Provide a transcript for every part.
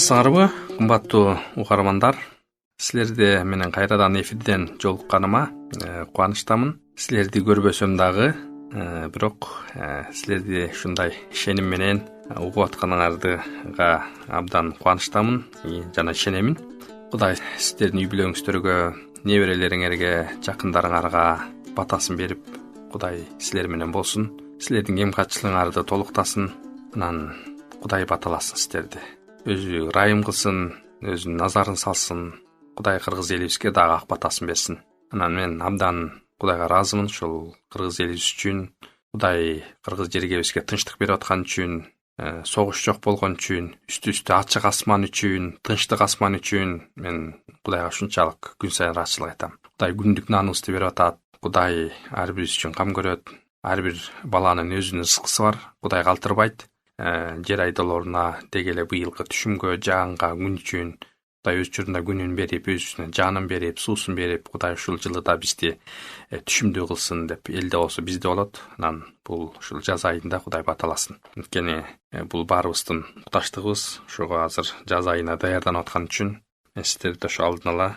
Саламатсыңарбы, кымбаттуу угармандар. Силерде менен кайрадан эфирден жолукканыма кубанычтамын. Силерди көрбөсөм дагы, бирок силерди ушундай ишеним менен угуп атканыңардыга абдан кубанычтамын жана ишенемин. Кудай силердин үй бүлөңүздөргө, неберелериңерге, жакындарыңарга батасын берип, Кудай силер менен болсун. Силердин кем-катчылыгыңарды толуктасын. Анан Кудай баталасын силерди. Өзү ырайым кылсын, өзүнүн назарын салсын. Кудай кыргыз элибизге дагы ак батасын берсин. Анан мен абдан Кудайга ыраазымын ушул кыргыз элибиз үчүн. Кудай кыргыз жергебизге тынчтык берип аткан үчүн, согуш жок болгон үчүн, үстү ачык асман үчүн, тынчтык асман үчүн мен Кудайга ушунчалык күн сайын ыраазычылык айтам. Кудай күндүк наныбызды берип атат. Кудай ар бирибиз үчүн кам көрөт. Ар бир баланын өзүнүн рызкысы бар. Кудай калтырбайт. Жер айдолоруна деги эле быйылкы түшүмгө, жаанга, күн үчүн Кудай өз учурунда күнүн берип, өзүнө жанын берип, суусун берип, Кудай ушул жылыда бизди түшүмдүү кылсын деп, элде болсо бизде болот. Анан бул ушул жаз айында Кудай баталасын. Анткени бул баарыбыздын мукташтыгыбыз. Ошого азыр жаз айына даярданып аткан үчүн мен сиздерди ошо алдын ала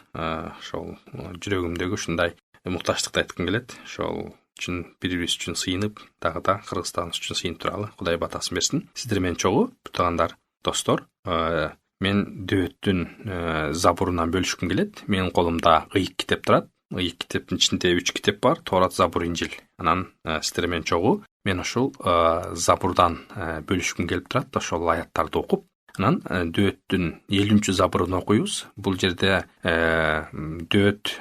ошол жүрөгүмдөгү ушундай мукташтыкты айткым келет. Ошол үчүн бири-бирибиз үчүн сыйынып, дагы да Кыргызстаныбыз үчүн сыйынып туралы. Кудай батасын берсин. Сиздер менен чогуу туугандар, достор, мен Дөөттүн забурунан бөлүшкүм келет. Менин колумда ыйык китеп турат. Ыйык китептин ичинде 3 китеп бар: Тоорат, Забур, Инжил. Анан сиздер менен чогуу мен ушул забурдан бөлүшкүм келип турат. Ошол аяттарды окуп, анан Дөөттүн 70-забурун окуйбуз. Бул жерде Дөөт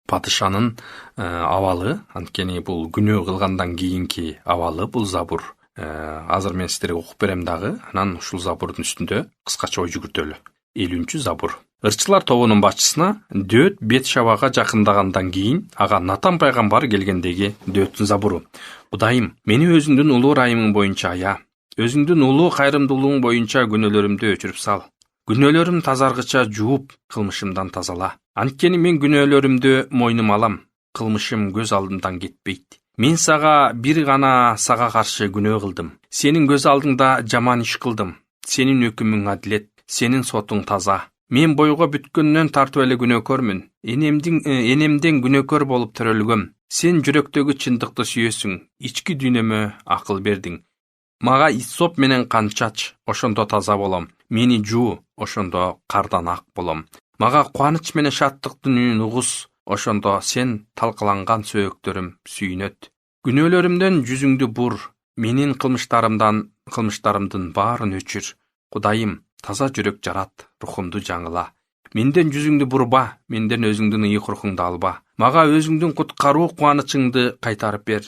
падышанын абалы, анткени бул күнөө кылгандан кийинки абалы бул забур. Азыр мен сиздерге окуп берем дагы. Анан ушул забурдун үстүндө кыскача ой жүгүртөлү. 70-забур. Ырчылар тобунун башчысына Дөөт Бет-шабага жакындагандан кийин ага Натан пайгамбар келгендеги Дөөттүн забуру. Кудайым, мени өзүңдүн улуу ырайымың боюнча ая. Өзүңдүн улуу кайрымдуулугуң боюнча күнөөлөрүмдү өчүрүп сал. Күнөөлөрүм тазаргыча жууп, кылмышымдан тазала. Анткени мен күнөөлөрүмдү мойнума алам. Кылмышым көз алдымдан кетпейт. Мен сага бир гана сага каршы күнөө кылдым. Сенин көз алдыңда жаман иш кылдым. Сенин өкүмүң адилет, сенин сотуң таза. Мен бойго бүткөндөн тартып эле күнөөкөрмүн. Энемден күнөөкөр болуп төрөлгөм. Сен жүрөктөгү чындыкты сүйөсүң. Ички дүйнөмө акыл бердиң. Мага иссоп менен кан чач, ошондо таза болом. Мени жуу, ошондо кардан ак болом. Мага кубаныч менен шаттыктын үнүн угуз, ошондо сен талкаланган сөөктөрүм сүйүнөт. Күнөөлөрүмдөн жүзүңдү бур, менин кылмыштарымдын баарын өчүр. Кудайым, таза жүрөк жарат, рухумду жаңыла. Менден жүзүңдү бурба, менден өзүңдүн ыйык рухуңду алба. Мага өзүңдүн куткаруу кубанычыңды кайтарып бер.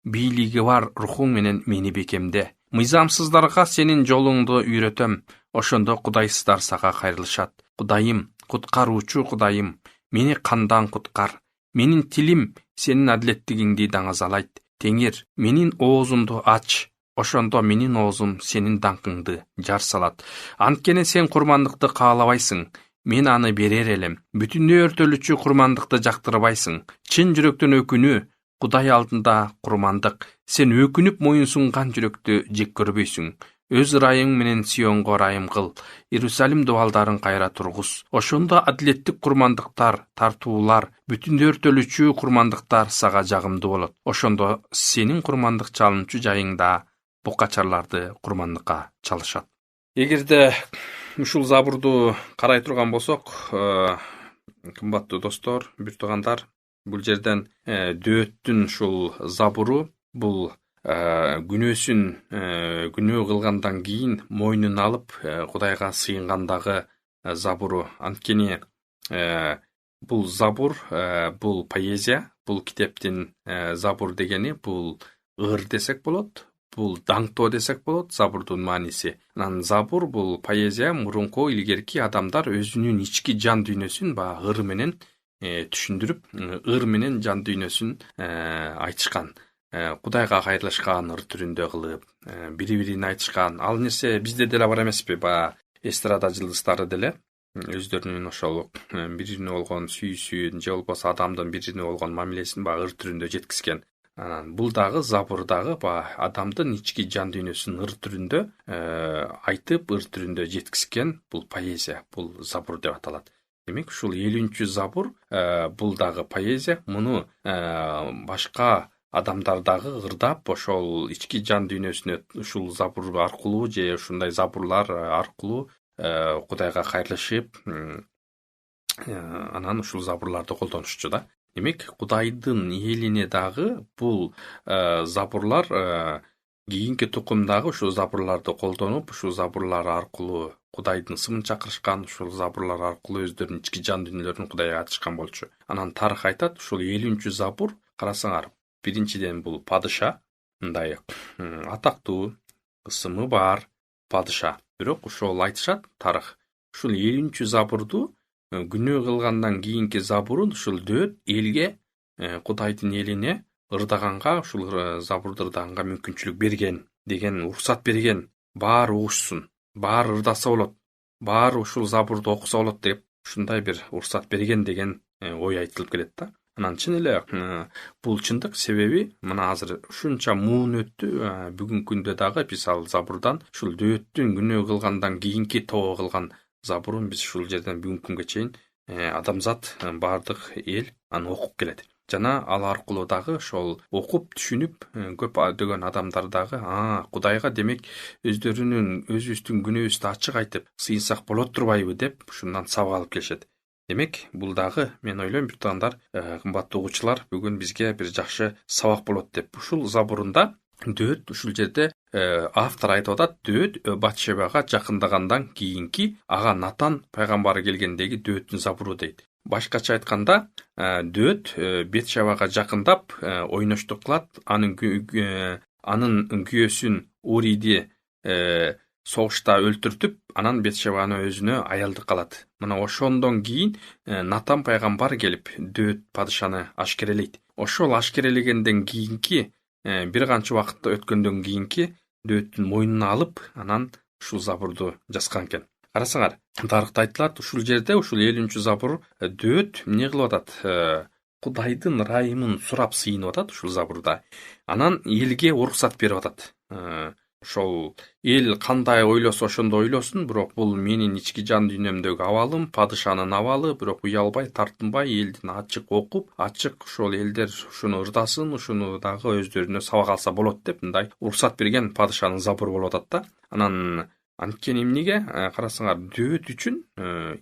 Бийлиги бар рухуң менен мени бекемде. Мыйзамсыздарга сенин жолуңду үйрөтөм. Ошондо кудайсыздар сага кайрылышат. Кудайым, куткаруучу Кудайым, мени кандан куткар. Менин тилим сенин адилеттигиңди даңазалайт. Теңир, менин оозумду ач. Ошондо менин оозум сенин даңкыңды жар салат. Анткени сен курмандыкты каалабайсың. Мен аны берер элем. Бүтүндөй өртөлүүчү курмандыкты жактырбайсың. Чын жүрөктөн өкүнүү, Кудай алдында курмандык. Сен өкүнүп моюн сунган жүрөктү жек көрбөйсүң. Өз ырайың менен Сионго ырайым кыл. Иерусалим дубалдарын кайра тургуз. Ошондо адилеттик курмандыктар, тартуулар, бүтүндөй өртөлүүчү курмандыктар сага жагымдуу болот. Ошондо сенин курмандык чалынчу жайыңда букачарларды курмандыкка чалышат. Эгерде ушул забурду карай турган болсок, кымбаттуу достор, бир туугандар, бул жерден Дөөттүн ушул забуру бул күнөө кылгандан кийин мойнун алып Кудайга сыйынгандагы забуру. Анткени бул забур, бул поэзия, бул китептин забур дегени бул ыр десек болот, бул даңктоо десек болот, забурдун мааниси. Анан забур бул поэзия, мурунку илгерки адамдар өзүнүн ички жан дүйнөсүн ыр менен түшүндүрүп, ыр менен жан дүйнөсүн айтышкан. Кудайга кайрылышкан ыр түрүндө кылып, бири-бирине айтышкан. Ал нерсе бизде деле бар эмеспи? Эстрада жылдыздары деле өздөрүнүн ошол бирине болгон сүйүүсүн же болбосо адамдын бирине болгон мамилесин ыр түрүндө жеткизген. Анан бул дагы забурдагы адамдын ички жан дүйнөсүн ыр түрүндө айтып, ыр түрүндө жеткизген бул поэзия, бул забур деп аталат. Демек ушул 50-забур бул дагы поэзия. Муну башка адамдар дагы ырдап, ошол ички жан дүйнөсүнө ушул забур аркылуу же ушундай забурлар аркылуу Кудайга кайрылышып, анан ушул забурларды колдонушчу да. Демек Кудайдын элине дагы бул забурлар кийинки тукумдагы ушул забурларды колдонуп, ушул забурлар аркылуу Кудайдын сымын чакырышкан, ушул забурлар аркылуу өздөрүнүн ички жан дүйнөлөрүн Кудайга ачышкан болчу. Анан тарых айтат, ушул 50-забур карасаңар, биринчиден бул падыша, мындай атактуу, ысымы бар падыша. Бирок ошол айтышат тарых. Ушул 50-забурду күнөө кылгандан кийинки забурун ушул дөт элге, Кудайдын элине ырдаганга, ушул забурду ырдаганга мүмкүнчүлүк берген, деген уруксат берген. Баары угушсун, баары ырдаса болот, баары ушул забурду окуса болот деп ушундай бир уруксат берген деген ой айтылып келет да. Анан чын эле бул чындык, себеби мына азыр ушунча муун өттү, бүгүнкү күндө дагы биз ал забурдан, ушул дөттүн күнөө кылгандан кийинки тобо кылган забурун биз ушул жерден бүгүнкү күнгө чейин адамзат, бардык эл аны окуп келет. Жана ал аркылуу дагы ошол окуп түшүнүп көптөгөн адамдар дагы Кудайга демек өзүбүздүн күнөөбүздү ачык айтып сыйынсак болот турбайбы деп ушундан сабак алып келишет. Демек бул дагы мен ойлойм бир туугандар, кымбаттуу угуучулар, бүгүн бизге бир жакшы сабак болот деп. Ушул забурунда дөт ушул жерде автор айтып атат, дөт Батшебага жакындагандан кийинки ага Натан пайгамбар келгендеги дөттүн забуру дейт. Башкача айтканда, дөт Батшебага жакындап ойноштук кылат, анын күйөөсүн Уриди согушта өлтүртүп, анан Батшебаны өзүнө аялдык калат. Мына ошондон кийин Натан пайгамбар келип дөт падышаны ашкерелейт. Ошол ашкерелегенден кийинки бир канча убакыт өткөндөн кийинки дөттүн мойнуна алып, анан ушул забурду жазган экен. Карасаңар, тарыхта айтылат, ушул жерде ушул 50-забур дөт эмне кылып атат? Кудайдын ырайымын сурап сыйынып атат ушул забурда. Анан элге уруксат берип атат. Ошол эл кандай ойлосо ошондой ойлосун, бирок бул менин ички жан дүйнөмдөгү абалым, падышанын абалы, бирок уялбай, тартынбай элдин ачык окуп, ачык ошол элдер ушуну ырдасын, ушуну дагы өздөрүнө сабак алса болот деп мындай уруксат берген падышанын забуру болуп атат да. Анан анткени эмнеге карасаңар, дөт үчүн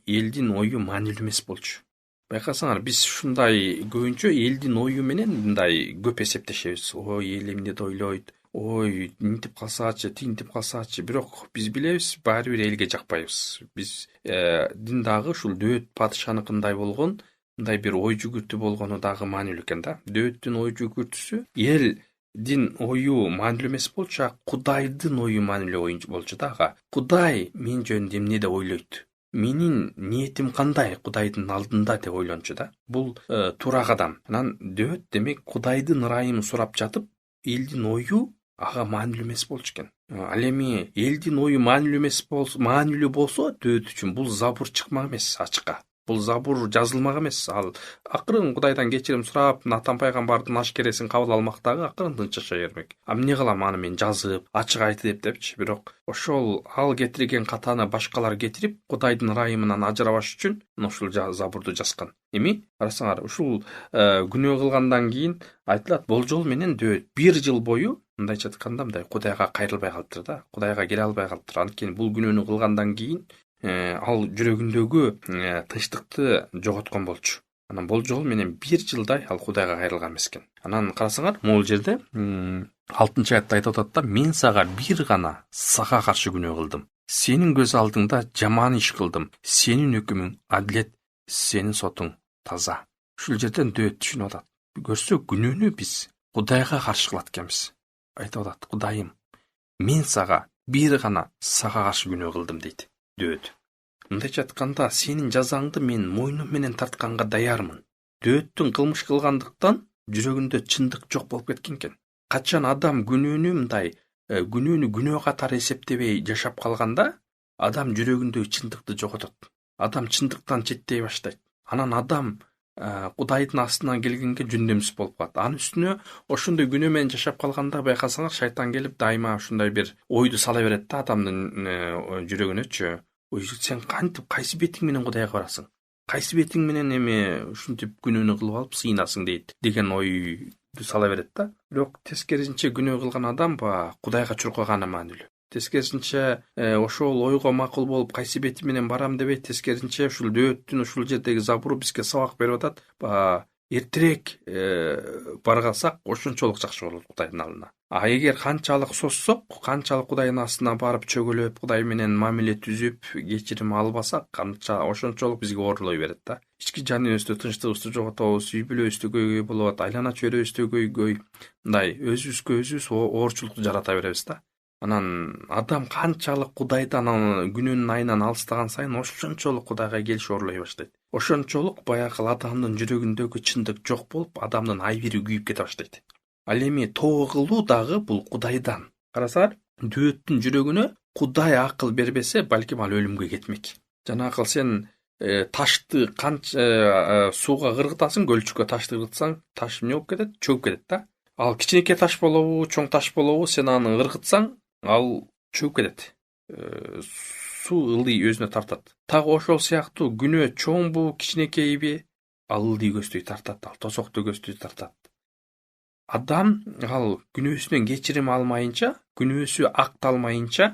элдин ою маанилүү эмес болчу. Байкасаңар, биз ушундай көбүнчө элдин ою менен мындай көп эсептешебиз. Ой, эл эмне ойлойт? Ой, мынтип калсачы, тинтип калсачы. Бирок биз билебиз, баары бир элге жакпайбыз. Биз дагы ушул дөт падышаныкындай болгон, мындай бир ой жүгүртүү болгону дагы маанилүү экен да. Дөттүн ой жүгүртүүсү элдин ою маанилүү эмес болчу, Кудайдын ою маанилүү болчу да. Кудай мен жөнүндө эмне деп ойлойт? Менин ниетим кандай Кудайдын алдында деп ойлончу да. Бул туура кадам. Анан дөт демек Кудайдын ырайымын сурап жатып, элдин ою ага маанилүү эмес болчу экен. Ал эми элдин ою маанилүү болсо дөт үчүн бул забур чыкмак эмес ачыкка. Бул забур жазылмак эмес. Ал акырын Кудайдан кечирим сурап, Натан пайгамбардын ашкересин кабыл алмактагы акырын тынчаша бермек. Эмне кылам, аны мен жазып, ачык айтып депчи. Бирок ошол ал кетирген катаны башкалар кетирип, Кудайдын ырайымынан ажырабаш үчүн ушул забурду жазган. Эми карасаңар, ушул күнөө кылгандан кийин айтылат, болжол менен дөт 1 жыл бою мындайча айтканда мындай Кудайга кайрылбай калыптыр да. Кудайга келе албай калыптыр. Анткени бул күнөөнү кылгандан кийин ал жүрөгүндөгү тынчтыкты жоготкон болчу. Анан болжол менен 1 жылдай ал Кудайга кайрылган эмес экен. Анан карасаңар, могул жерде 6-аятта айтып атат да, мен сага бир гана сага каршы күнөө кылдым. Сенин көз алдыңда жаман иш кылдым. Сенин өкүмүң адилет, сенин сотуң таза. Ушул жерден дөт түшүнүп атат. Көрсө, күнөөнү биз Кудайга каршы кылат экенбиз. Айтып атат, Кудайым, мен сага бир гана сага каршы күнөө кылдым дейт дөт. Мындайча айтканда, сенин жазаңды мен мойнум менен тартканга даярмын. Дөттүн кылмыш кылгандыктан жүрөгүндө чындык жок болуп кеткен экен. Качан адам күнөөнү күнөө катары эсептебей жашап калганда, адам жүрөгүндөгү чындыкты жоготот. Адам чындыктан четтей баштайт. Анан адам Кудайдын астынан келгенге жүндемс болуп калат. Анын үстүнө ошондой күнөө менен жашап калганда байкасаңар шайтан келип дайыма ушундай бир ойду сала берет да адамдын жүрөгүнөчү. Ой, сен кантип кайсы бетиң менен Кудайга барасың? Кайсы бетиң менен эми ушинтип күнөөнү кылып алып сыйынасың дейт деген ойду сала берет да. Бирок тескерисинче күнөө кылган адам Кудайга чуркаганы маанилүү. Тескерисинче ошол ойго макул болуп кайсы бети менен барам дебей, тескерисинче ушул дөөттүн ушул жердеги забур бизге сабак берип атат. Эртерээк баргалсак ошончолук жакшы болот Кудайдын алдына. Эгер канчалык соссок, канчалык Кудайдын астына барып чөгөлөп, Кудай менен мамиле түзүп, кечирим албасак, канча ошончолук бизге оорлой берет да. Ички жаныбызды тынчтыгыбызды жоготобуз, үй бүлөбүздү көйгөй болот, айлана чөйрөбүздү көйгөй, мындай өзүбүзгө өзүбүз оорчулукту жарата беребиз да. Анан адам канчалык Кудайдан күнөөнүн айынан алыстаган сайын ошончолук Кудайга келиш оорлой баштайт. Ошончолук баягы адамдын жүрөгүндөгү чындык жок болуп, адамдын айбири күйүп кете баштайт. Ал эми тобо кылуу дагы бул Кудайдан. Карасаңар, дөөттүн жүрөгүнө Кудай акыл бербесе, балким ал өлүмгө кетмек. Жанагы сен ташты канча сууга кыргытасың, көлчүккө ташты кыргытсаң, таш эмне болуп кетет? Чөгүп кетет да. Ал кичинекей таш болобу, чоң таш болобу, сен аны кыргытсаң, ал чөгүп кетет. Суу ылдый өзүнө тартат. Так ошол сыяктуу күнөө чоңбу, кичинекейби, ал ылдый көздөй тартат, ал тосокту көздөй тартат. Адам ал күнөөсүнөн кечирим алмайынча, күнөөсү акталмайынча,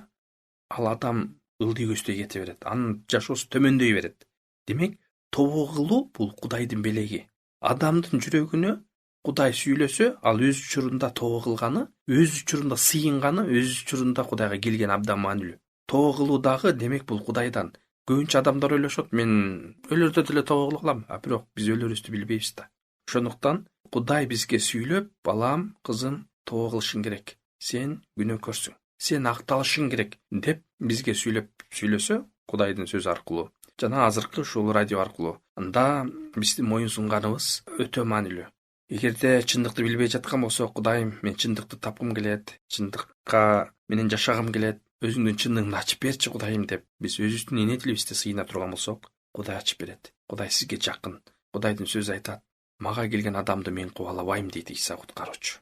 ал адам ылдый көздөй кете берет. Анын жашоосу төмөндөй берет. Демек, тобо кылуу бул Кудайдын белеги. Адамдын жүрөгүнө Кудай сүйлөсө, ал өз учурунда тобо кылганы, өз учурунда сыйынганы, өз учурунда Кудайга келген абдан маанилүү. Тобо кылуу дагы демек бул Кудайдан. Көбүнчө адамдар ойлошот, мен өлөрдө деле тобо кыла алам, бирок биз өлөрүбүздү билбейбиз да. Ошондуктан Кудай бизге сүйлөп, балам, кызым, тобо кылышың керек. Сен күнөөкөрсүң. Сен акталышың керек деп бизге сүйлөсө, Кудайдын сөзү аркылуу, жана азыркы ушул радио аркылуу, анда биздин моюн сунганыбыз өтө маанилүү. Эгерде чындыкты билбей жаткан болсо, Кудайым, мен чындыкты тапкым келет, чындыкка менен жашагым келет, өзүңдүн чындыгыңды ачып берчи Кудайым деп, биз өзүбүздүн эне тилибизде сыйына турган болсок, Кудай ачып берет. Кудай сизге жакын. Кудайдын сөзү айтат: "Мага келген адамды мен кубалабайм" дейт Иса куткаруучу.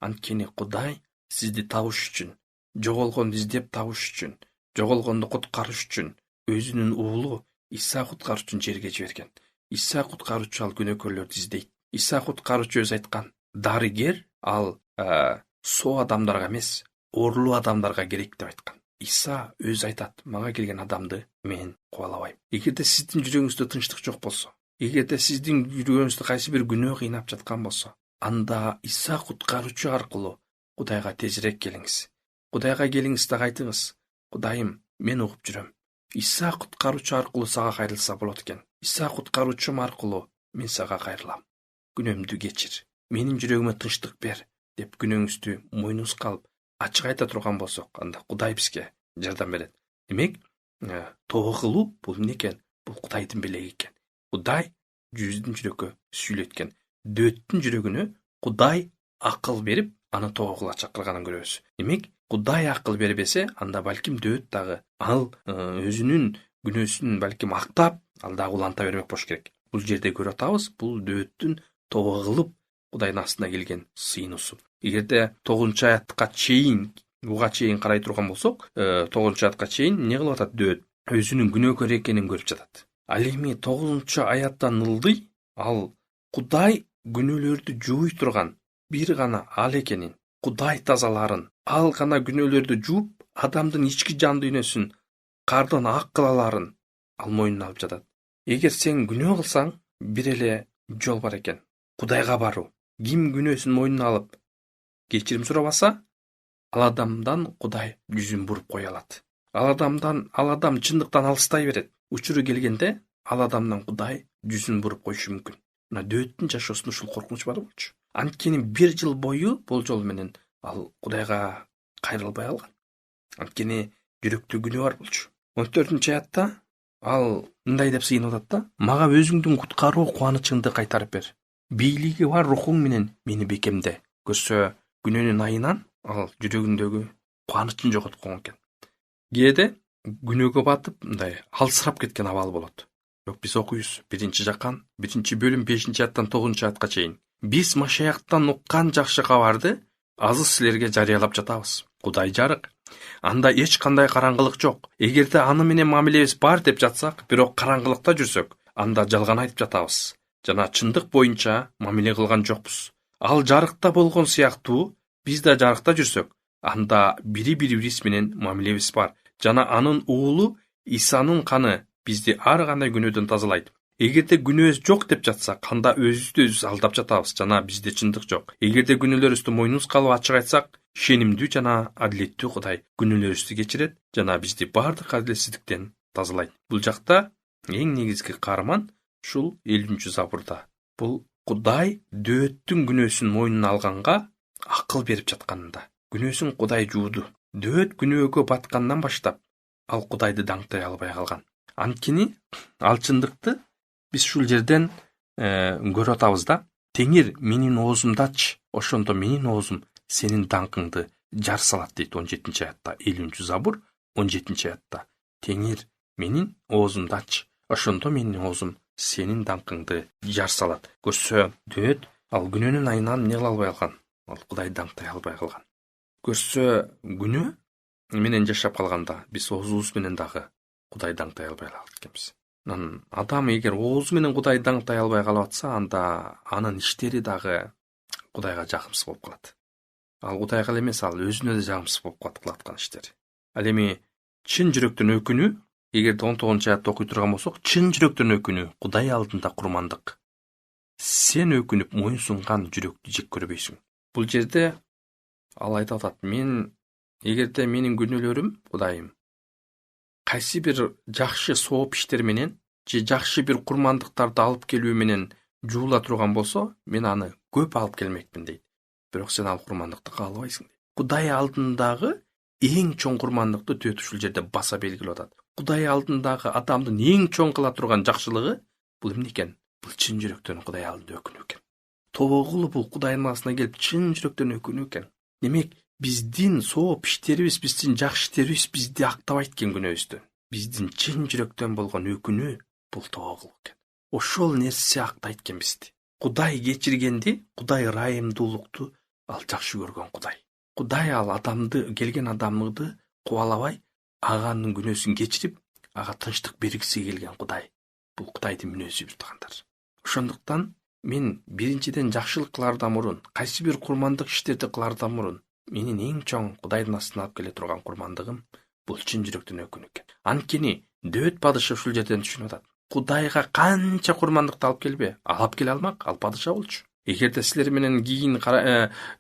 Анткени Кудай сизди табыш үчүн, жоголгонду издеп табыш үчүн, жоголгонду куткарыш үчүн өзүнүн уулу Иса куткаруучун жерге жиберген. Иса куткаруучу ал күнөөкөрлөрдү издейт. Иса куткаруучу өзү айткан, дарыгер ал соо адамдарга эмес, оорлуу адамдарга керек деп айткан. Иса өзү айтат: "Мага келген адамды мен кубалабайм". Эгерде сиздин жүрөгүңүздө тынчтык жок болсо, эгерде сиздин жүрөгүңүздө кайсы бир күнөө кыйнап жаткан болсо, анда Иса куткаруучу аркылуу Кудайга тезирээк келиңиз. Кудайга келиңиз да айтыңыз: "Кудайым, мен угуп жүрөм. Иса куткаруучу аркылуу сага кайрылса болот экен. Иса куткаруучум аркылуу мен сага кайрылам. Күнөөмдү кечир. Менин жүрөгүмө тынчтык бер" деп күнөөңүздү мойнуңузга алып ачык айта турган болсок, анда Кудай бизге жардам берет. Демек, тобо кылуу бул эмне экен? Бул Кудайдын белеги экен. Кудай жүздүн жүрөккө сүйлөткөн. Дөөттүн жүрөгүнө Кудай акыл берип, аны тобо кылууга чакырганын көрөбүз. Демек, Кудай акыл бербесе, анда балким дөөт дагы ал өзүнүн күнөөсүн балким актап, ал дагы уланта бермек болуш керек. Бул жерде көрүп атабыз, бул дөөттүн тобо кылып Кудайдын астына келген сыйынуусу. Эгерде 9-аятка чейин, буга чейин карай турган болсок, 9-аятка чейин эмне кылып атат дөөт? Өзүнүн күнөөкөр экенин көрүп жатат. Ал эми 9-аяттан ылдый, ал Кудай күнөөлөрдү жууй турган бир гана ал экенин, Кудай тазаларын, ал гана күнөөлөрдү жууп, адамдын ички жан дүйнөсүн кардан ак кылаларын ал мойнуна алып жатат. Эгер сен күнөө кылсаң, бир эле жол бар экен. Кудайга баруу. Ким күнөөсүн мойнуна алып кечирим сурабаса, ал адамдан Кудай жүзүн буруп кое алат. Ал адам чындыктан алыстай берет. Учуру келгенде ал адамдан Кудай жүзүн буруп коюшу мүмкүн. Мына дөөттүн жашоосунда ушул коркунуч бар болчу. Анткени бир жыл бою бул жол менен ал Кудайга кайрылбай алган. Анткени жүрөктө күнөө бар болчу. 14-аятта ал мындай деп сыйынып атат да: "Мага өзүңдүн куткаруу кубанычыңды кайтарып бер. Бийлиги бар рухуң менен мени бекемде." Көрсө, күнөөнүн айынан ал жүрөгүндөгү кубанычын жоготкон экен. Кээде күнөөгө батып, мындай алсырап кеткен абал болот. Бирок биз окуйбуз 1-жаккан 1-бөлүм 5-аяттан 9-аятка чейин. Биз Машаяктан уккан жакшы кабарды азыр силерге жарыялап жатабыз. Кудай жарык. Анда эч кандай караңгылык жок. Эгерде аны менен мамилебиз бар деп жатсак, бирок караңгылыкта жүрсөк, анда жалган айтып жатабыз. Жана чындык боюнча мамиле кылган жокпуз. Ал жарыкта болгон сыяктуу биз да жарыкта жүрсөк, анда бири-бирибиз менен мамилебиз бар. Жана анын уулу Исанын каны бизди ар кандай күнөөдөн тазалайт. Эгерде күнөөбүз жок деп жатсак, анда өзүбүздү өзүбүз алдап жатабыз жана бизде чындык жок. Эгерде күнөөлөрүбүздү мойнубузга алып ачык айтсак, ишенимдүү жана адилеттүү Кудай күнөөлөрүбүздү кечирет жана бизди бардык адилетсиздиктен тазалайт. Бул жакта эң негизги каарман ушул 50-забурда. Бул Кудай дөөттүн күнөөсүн мойнуна алганга акыл берип жатканында. Күнөөсүн Кудай жууду. Дөөт күнөөгө баткандан баштап ал Кудайды даңктай албай калган. Анткени ал чындыкты биз ушул жерден көрүп атабыз да. Теңир менин оозумдач, ошондо менин оозум сенин даңкыңды жар салат дейт 17-аятта. 50-забур 17-аятта. Теңир менин оозумдач, ошондо менин оозум сенин даңкыңды жар салат. Көрсө, дөөт ал күнөөнүн айынан эмне кыла албай калган? Ал Кудайды даңктай албай калган. Көрсө, күнөө менен жашап калганда биз оозубуз менен дагы Кудайды даңктай албай калат экенбиз. Адам эгер оозу менен Кудайды даңктай албай калып атса, анда анын иштери дагы Кудайга жагымсыз болуп калат. Ал Кудайга эмес, ал өзүнө да жагымсыз болуп калат кылаткан иштери. Ал эми чын жүрөктөн өкүнүү, эгерде 19-аятты окуй турган болсок, чын жүрөктөн өкүнүү Кудай алдында курмандык. Сен өкүнүп моюн сунган жүрөктү жек көрбөйсүң. Бул жерде ал айтып атат, эгерде менин күнөөлөрүм, Кудайым, кайсы бир жакшы сооп иштер менен же жакшы бир курмандыктарды алып келүү менен жуула турган болсо, мен аны көп алып келмекмин дейт. Бирок сен ал курмандыкты каалабайсың дейт. Кудай алдындагы эң чоң курмандыкты дөөт ушул жерде баса белгилеп атат. Кудай алдындагы адамдын эң чоң кыла турган жакшылыгы бул эмне экен? Бул чын жүрөктөн Кудай алдында өкүнүү экен. Тобогулу бул Кудайдын алдына келип чын жүрөктөн өкүнүү экен. Демек, биздин сооп иштерибиз, биздин жакшы иштерибиз бизди актабайт экен күнөөбүздөн. Биздин чын жүрөктөн болгон өкүнүү бул тобогул экен. Ошол нерсе актайт экен бизди. Кудай кечиргенди, Кудай ырайымдуулукту ал жакшы көргөн Кудай. Кудай ал адамды, келген адамды кубалабай, аганын күнөөсүн кечирип, ага тынчтык бергиси келген Кудай. Бул Кудайдын мүнөзү бир туугандар. Ошондуктан мен биринчиден жакшылык кылаардан мурун, кайсы бир курмандык иштерди кылаардан мурун, менин эң чоң Кудайдын астына алып келе турган курмандыгым бул чын жүрөктөн өкүнүү экен. Анткени дөөт падыша ушул жерден түшүнүп атат. Кудайга канча курмандыкты алып келбе, алып келе алмак, ал падыша болчу. Эгерде силер менен кийин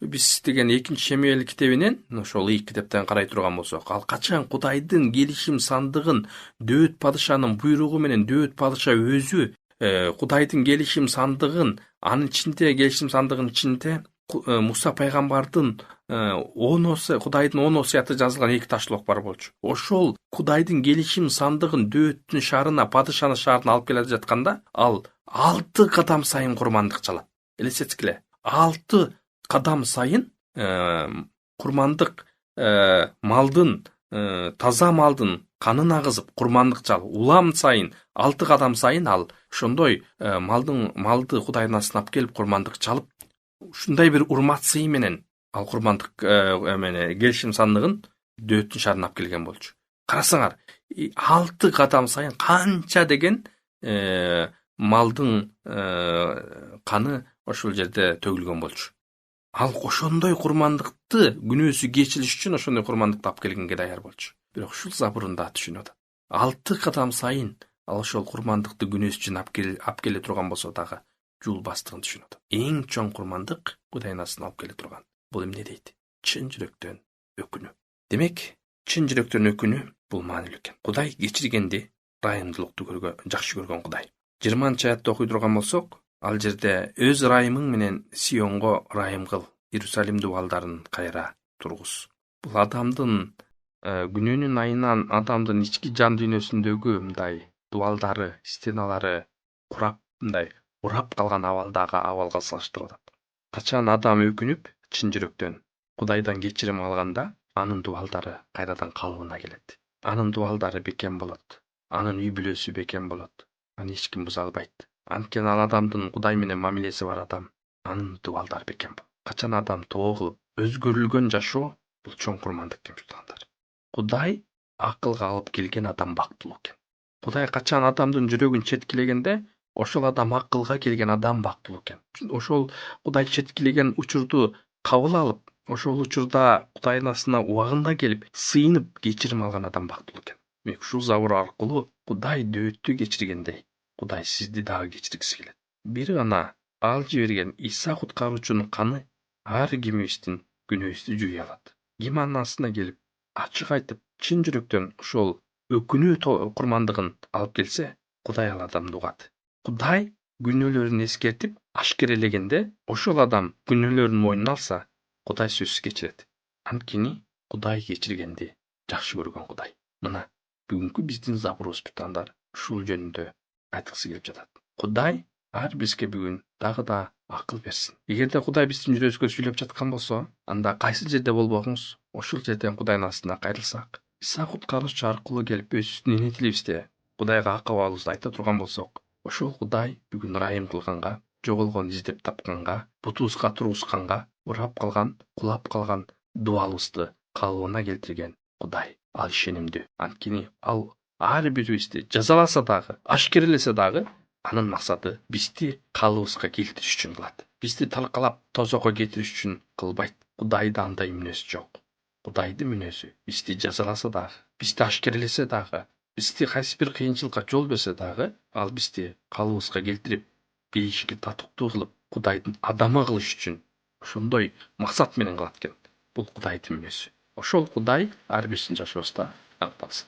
биз деген 2-Шемуэл китебинен, ошол ийик китептен карай турган болсок, ал качан Кудайдын келишим сандыгын дөөт падышанын буйругу менен дөөт падыша өзү Кудайдын келишим сандыгын, анын ичинде келишим сандыгынын ичинде Муса пайгамбардын Кудайдын 10 осуяты жазылган 2 ташлык бар болчу. Ошол Кудайдын келишим сандыгын дөөттүн шаарына, падышанын шаарына алып келе жатканда, ал 6 кадам сайын курмандык чалат. Элестетсиңер, 6 кадам сайын курмандык малдын, таза малдын канын агызып курмандык чал. Улам сайын 6 кадам сайын ал ошондой малды Кудайдын астына алып келип курмандык чалып, ушундай бир урмат сый менен ал курмандык келишим сандыгын дөөттүн шаарына алып келген болчу. Карасаңар, 6 кадам сайын канча деген малдын каны ошол жерде төгүлгөн болчу. Ал ошондой курмандыкты күнөөсү кечилиш үчүн ошондой курмандыкты алып келгенге даяр болчу. Бирок ушул забурунда түшүнүп атат. 6 кадам сайын ал ошол курмандыкты күнөөсү үчүн алып келе турган болсо дагы жул бастыгын түшүнүп атат. Эң чоң курмандык Кудайдын астына алып келе турган. Бул эмне дейт? Чын жүрөктөн өкүнүү. Демек, чын жүрөктөн өкүнүү бул маанилүү экен. Кудай кечиргенди, ырайымдуулукту жакшы көргөн Кудай. 20-аятты окуй турган болсок, ал жерде өз ырайымың менен Сионго ырайым кыл, Иерусалим дубалдарын кайра тургуз. Бул адамдын күнөөнүн айынан адамдын ички жан дүйнөсүндөгү мындай дубалдары, стеналары урап калган абалга салыштырып атат. Качан адам өкүнүп, чын жүрөктөн Кудайдан кечирим алганда, анын дубалдары кайрадан калыбына келет. Анын дубалдары бекем болот. Анын үй бүлөсү бекем болот. аны эч ким буза албайт. Анткени ал адамдын Кудай менен мамилеси бар адам анын дубалдары бекем. Качан адам тоогу өзгөрүлгөн жашоо бул чоң курмандык деп тугандар. Кудай акылга алып келген адам бактылуу экен. Кудай качан адамдын жүрөгүн четкилегенде ошол адам акылга келген адам бактылуу экен. Ошол Кудай четкилеген учурду кабыл алып, ошол учурда Кудайдын астына убагында келип, сыйынып кечирим алган адам бактылуу экен. Демек ушул забур аркылуу Кудай дөөттү кечиргендей, Кудай сизди дагы кечиргиси келет. Бир гана ал жиберген Иса куткаруучунун каны ар кимибиздин күнөөбүздү жууй алат. Ким анын астына келип, ачык айтып, чын жүрөктөн ошол өкүнүү курмандыгын алып келсе, Кудай ал адамды угат. Кудай күнөөлөрүн эскертип, ашкерелегенде, ошол адам күнөөлөрүн мойнуна алса, Кудай сөзсүз кечирет. Анткени Кудай кечиргенди жакшы көргөн Кудай. Мына бүгүнкү биздин забурубуз тугандар ушул жөнүндө айткысы келип жатат. Кудай ар бизге бүгүн дагы да акыл берсин. Эгерде Кудай биздин жүрөгүбүзгө сүйлөп жаткан болсо, анда кайсы жерде болбогуңуз, ошол жерден Кудайдын астына кайрылсак, Иса куткаруучу аркылуу келип өзүбүздүн эне тилибизде Кудайга ак абалыбызды айта турган болсок, ошол Кудай бүгүн ырайым кылганга, жоголгон издеп тапканга, бутубузга тургузганга, урап калган, кулап калган дубалыбызды калыбына келтирген Кудай. Ал ишенимдүү. Анткени ал ар бирибизди жазаласа дагы, ашкерелесе дагы, анын максаты бизди калыбыбызга келтириш үчүн кылат. Бизди талкалап, тозокко кетириш үчүн кылбайт. Кудайда андай мүнөз жок. Кудайдын мүнөзү бизди жазаласа дагы, бизди ашкерелесе дагы, бизди кайсы бир кыйынчылыкка жол берсе дагы, ал бизди калыбыбызга келтирип, бейишке татыктуу кылып, Кудайдын адамы кылыш үчүн ошондой максат менен кылат экен. Бул Кудайдын мүнөзү. Ошол Кудай ар биздин жашообузда аныкталсын.